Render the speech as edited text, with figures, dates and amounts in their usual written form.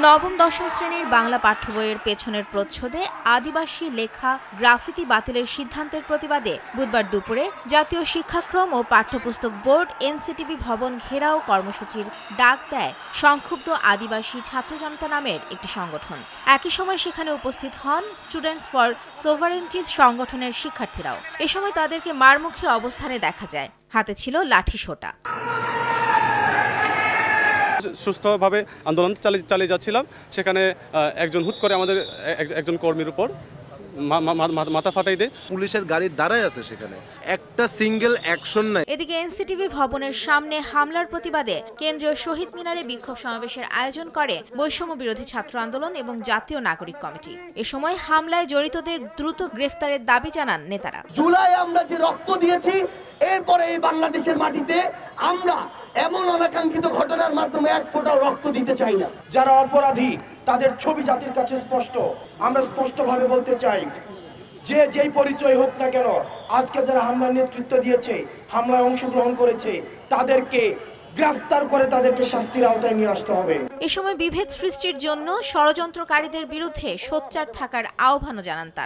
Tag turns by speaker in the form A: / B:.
A: নবম দশম শ্রেণীর বাংলা পাঠ্য বইয়ের পেছনের প্রচ্ছদে আদিবাসী লেখা গ্রাফিতি বাতিলের সিদ্ধান্তের প্রতিবাদে বুধবার দুপুরে জাতীয় শিক্ষাক্রম ও পাঠ্যপুস্তক বোর্ড এনসিটিবি ভবন ঘেরাও কর্মসূচির ডাক দেয় সংক্ষুব্ধ আদিবাসী ছাত্র জনতা নামের একটি সংগঠন। একই সময় সেখানে উপস্থিত হন স্টুডেন্টস ফর সোভারেন্টিজ সংগঠনের শিক্ষার্থীরাও। এ সময় তাদেরকে মারমুখী অবস্থানে দেখা যায়, হাতে ছিল লাঠিসোঁটা।
B: সুস্থভাবে আন্দোলন চালিয়ে যাচ্ছিলাম, সেখানে একজন হুট করে আমাদের একজন কর্মীর উপর মাথা ফাটাই দেয়।
C: পুলিশের গাড়ি দাঁড়ায় আছে, সেখানে একটা সিঙ্গেল অ্যাকশন নাই।
A: এদিকে এনসিটিভি ভবনের সামনে হামলার প্রতিবাদে কেন্দ্রীয় শহীদ মিনারে বিক্ষোভ সমাবেশের আয়োজন করে বৈষম্য বিরোধী ছাত্র আন্দোলন এবং জাতীয় নাগরিক কমিটি। এ সময় হামলায় জড়িতদের দ্রুত গ্রেফতারের দাবি জানান নেতারা।
D: জুলাই আমরা যে রক্ত দিয়েছি, এরপরে এই বাংলাদেশের মাটিতে আমরা এমন অনাকাঙ্ক্ষিত ঘটনার মাধ্যমে এক ফোঁটাও রক্ত দিতে চাই না। যারা অপরাধী তাদের ছবি জাতির কাছে স্পষ্ট। আমরা স্পষ্টভাবে বলতে চাই, যে যেই পরিচয় হোক না কেন, আজকে যারা হামলার নেতৃত্ব দিয়েছে, হামলায় অংশগ্রহণ করেছে, তাদেরকে গ্রেফতার করে তাদেরকে শাস্তির আওতায় নিয়ে আসতে হবে।
A: এ সময় বিভেদ সৃষ্টির জন্য ষড়যন্ত্রকারীদের বিরুদ্ধে সোচ্চার থাকার আহ্বানও জানান তারা।